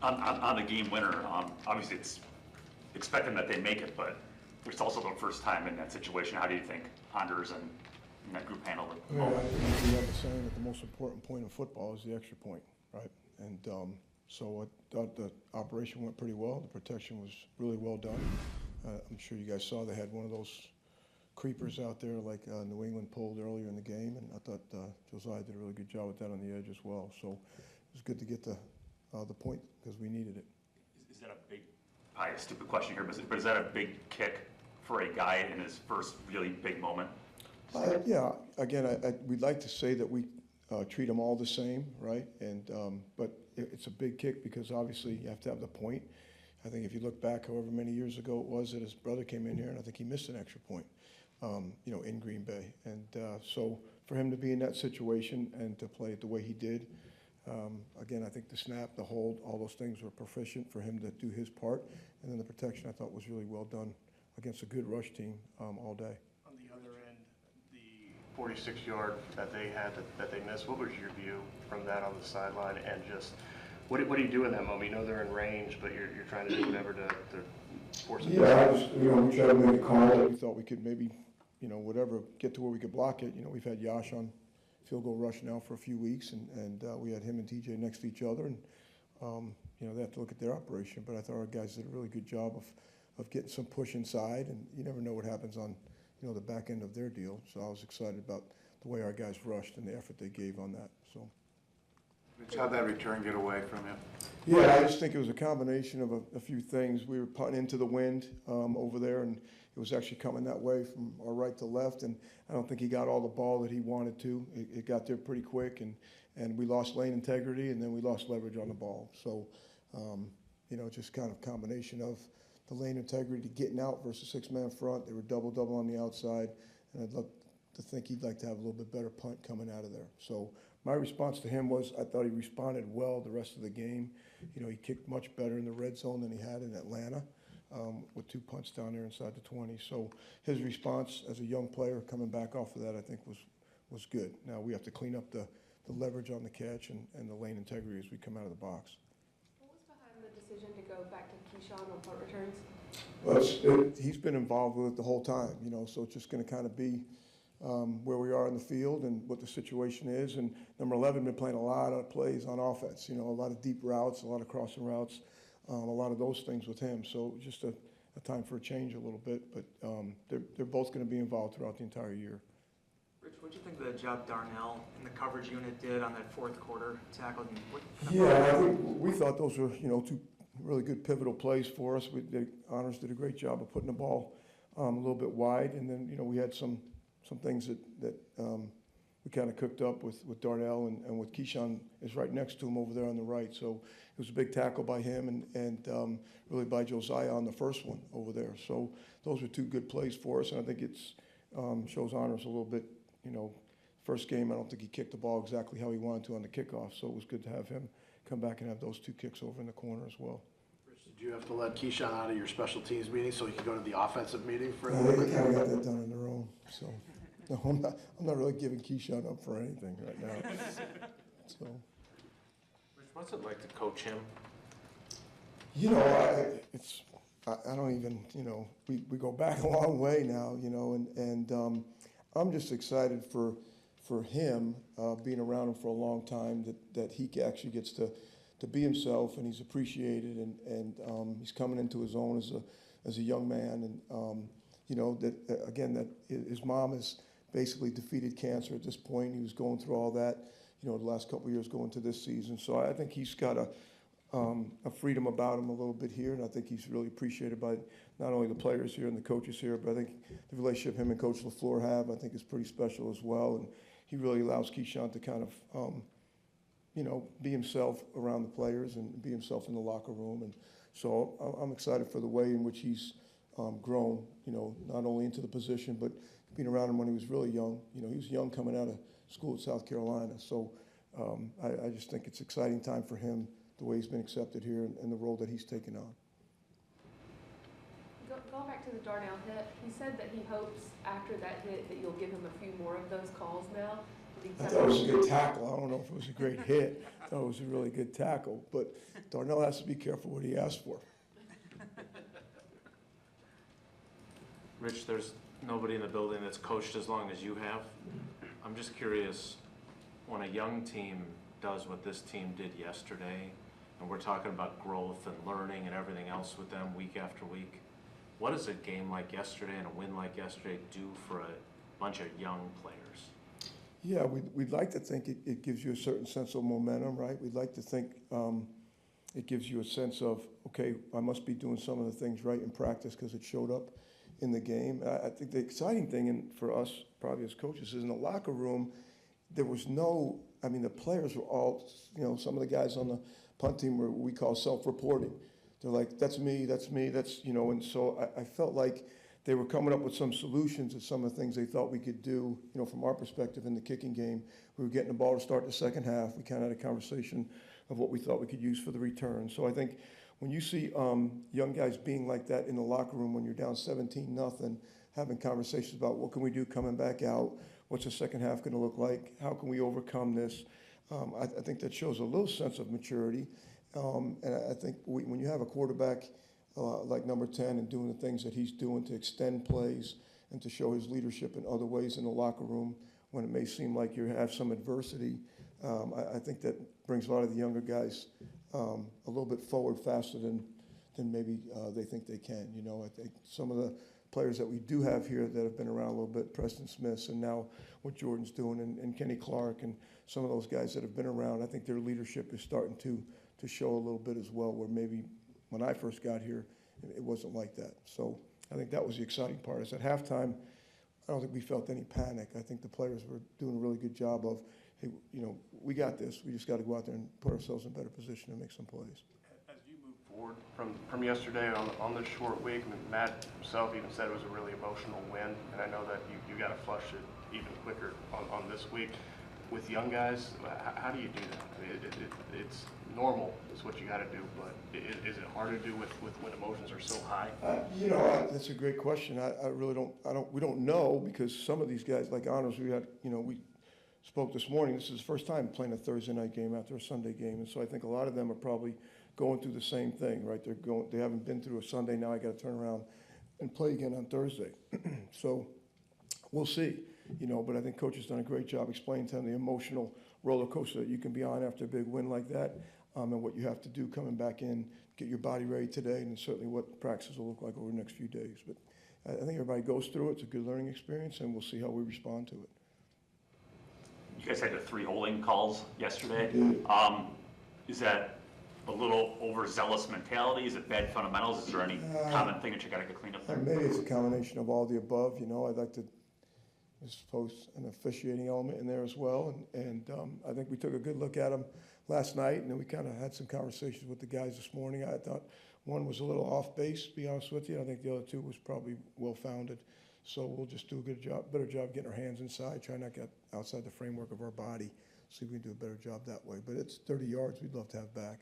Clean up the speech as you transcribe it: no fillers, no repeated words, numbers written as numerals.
On the game winner, obviously it's expecting that they make it, but it's also the first time in that situation. How do you think Anders and that group handled it? Yeah, I think we have the saying that the most important point in football is the extra point, right? And so I thought the operation went pretty well. The protection was really well done. I'm sure you guys saw they had one of those creepers out there like New England pulled earlier in the game, and I thought Josiah did a really good job with that on the edge as well. So it was good to get the point because we needed it. Is that a big, probably a stupid question here, but is that a big kick for a guy in his first really big moment? Yeah, again, we'd like to say that we treat them all the same, right? And but it's a big kick because obviously you have to have the point. I think if you look back however many years ago it was that his brother came in here, and I think he missed an extra point, in Green Bay. And so for him to be in that situation and to play it the way he did, again, I think the snap, the hold, all those things were proficient for him to do his part. And then the protection I thought was really well done against a good rush team all day. On the other end, the 46-yard that they had that they missed, what was your view from that on the sideline? And just what do you do in that moment? You know they're in range, but you're trying to do whatever to force it. Yeah, we tried to make a call that we thought we could maybe, whatever, get to where we could block it. We've had Yash on field goal rush now for a few weeks, and we had him and TJ next to each other, and they have to look at their operation. But I thought our guys did a really good job of getting some push inside, and you never know what happens on the back end of their deal. So I was excited about the way our guys rushed and the effort they gave on that. So. Rich, how'd that return get away from you? Yeah, I just think it was a combination of a few things. We were putting into the wind over there, and it was actually coming that way from our right to left, and I don't think he got all the ball that he wanted to. It got there pretty quick, and we lost lane integrity, and then we lost leverage on the ball. So, just kind of combination of the lane integrity getting out versus six-man front. They were double on the outside, and I'd love to think he'd like to have a little bit better punt coming out of there. So my response to him was I thought he responded well the rest of the game. He kicked much better in the red zone than he had in Atlanta with 2 punts down there inside the 20. So his response as a young player coming back off of that I think was good. Now we have to clean up the leverage on the catch and the lane integrity as we come out of the box. What was behind the decision to go back to Keyshawn on punt returns? Well, he's been involved with it the whole time, so it's just going to kind of be where we are in the field and what the situation is. And number 11 been playing a lot of plays on offense, a lot of deep routes, a lot of crossing routes, a lot of those things with him. So just a time for a change a little bit, but they're both going to be involved throughout the entire year. Rich, what do you think of the job Darnell and the coverage unit did on that fourth quarter tackle? Yeah, I think we thought those were, 2 really good pivotal plays for us. Honors did a great job of putting the ball a little bit wide, and then, we had some things that we kind of cooked up with Darnell and with Keyshawn is right next to him over there on the right. So it was a big tackle by him and really by Josiah on the first one over there. So those were 2 good plays for us, and I think it's shows Honors a little bit. First game, I don't think he kicked the ball exactly how he wanted to on the kickoff, so it was good to have him come back and have those 2 kicks over in the corner as well. Rich, did you have to let Keyshawn out of your special teams meeting so he could go to the offensive meeting for no, they kind of got that done on their own. So no, I'm not really giving Keyshawn up for anything right now. So. Rich, what's it like to coach him? I don't even, we go back a long way now, and I'm just excited for him being around him for a long time that he actually gets to be himself, and he's appreciated, and he's coming into his own as a young man, and that his mom has basically defeated cancer at this point. He was going through all that, the last couple of years going to this season. So I think he's got a freedom about him a little bit here, and I think he's really appreciated by not only the players here and the coaches here, but I think the relationship him and Coach LaFleur have, I think, is pretty special as well. And he really allows Keyshawn to kind of, be himself around the players and be himself in the locker room. And so I'm excited for the way in which he's grown, not only into the position, but being around him when he was really young. He was young coming out of school at South Carolina. So I just think it's an exciting time for him, the way he's been accepted here and the role that he's taken on. Going back to the Darnell hit, he said that he hopes after that hit that you'll give him a few more of those calls now. I thought it was a good tackle. I don't know if it was a great hit. I thought it was a really good tackle. But Darnell has to be careful what he asks for. Rich, there's nobody in the building that's coached as long as you have. I'm just curious, when a young team does what this team did yesterday, and we're talking about growth and learning and everything else with them week after week, what does a game like yesterday and a win like yesterday do for a bunch of young players? Yeah, we'd like to think it gives you a certain sense of momentum, right? We'd like to think it gives you a sense of, okay, I must be doing some of the things right in practice because it showed up in the game. I think the exciting thing for us, probably as coaches, is in the locker room, there was no, I mean, the players were all, some of the guys on the punt team were what we call self-reporting. They're like, that's me, that's, and so I felt like they were coming up with some solutions to some of the things they thought we could do, from our perspective in the kicking game. We were getting the ball to start the second half. We kind of had a conversation of what we thought we could use for the return. So I think when you see young guys being like that in the locker room when you're down 17-0, having conversations about what can we do coming back out, what's the second half going to look like, how can we overcome this, I think that shows a little sense of maturity. And I think when you have a quarterback like number 10 and doing the things that he's doing to extend plays and to show his leadership in other ways in the locker room when it may seem like you have some adversity, I think that brings a lot of the younger guys a little bit forward faster than maybe they think they can. I think some of the players that we do have here that have been around a little bit, Preston Smith, and now what Jordan's doing, and Kenny Clark, and some of those guys that have been around, I think their leadership is starting to show a little bit as well, where maybe when I first got here, it wasn't like that. So I think that was the exciting part, is at halftime, I don't think we felt any panic. I think the players were doing a really good job of, hey, we got this. We just got to go out there and put ourselves in better position and make some plays. As you move forward from yesterday on this short week, I mean, Matt himself even said it was a really emotional win, and I know that you got to flush it even quicker on this week. With young guys, how do you do that? I mean, it's normal, is what you got to do, but is it hard to do with when emotions are so high? That's a great question. I really we don't know, because some of these guys, like Honors, we spoke this morning. This is his first time playing a Thursday night game after a Sunday game, and so I think a lot of them are probably going through the same thing, right? They haven't been through a Sunday. Now I got to turn around and play again on Thursday. So we'll see, but I think Coach has done a great job explaining to them the emotional roller coaster that you can be on after a big win like that, and what you have to do coming back in, get your body ready today, and certainly what practice will look like over the next few days. But I think everybody goes through it. It's a good learning experience, and we'll see how we respond to it. You guys had the 3 holding calls yesterday. Is that a little overzealous mentality? Is it bad fundamentals? Is there any common thing that you got to get cleaned up there? Maybe it's a combination of all the above. I'd like to suppose an officiating element in there as well. And I think we took a good look at them last night, and then we kind of had some conversations with the guys this morning. I thought one was a little off base, to be honest with you. I think the other 2 was probably well-founded. So we'll just do a better job getting our hands inside, try not to get outside the framework of our body, see if we can do a better job that way. But it's 30 yards we'd love to have back.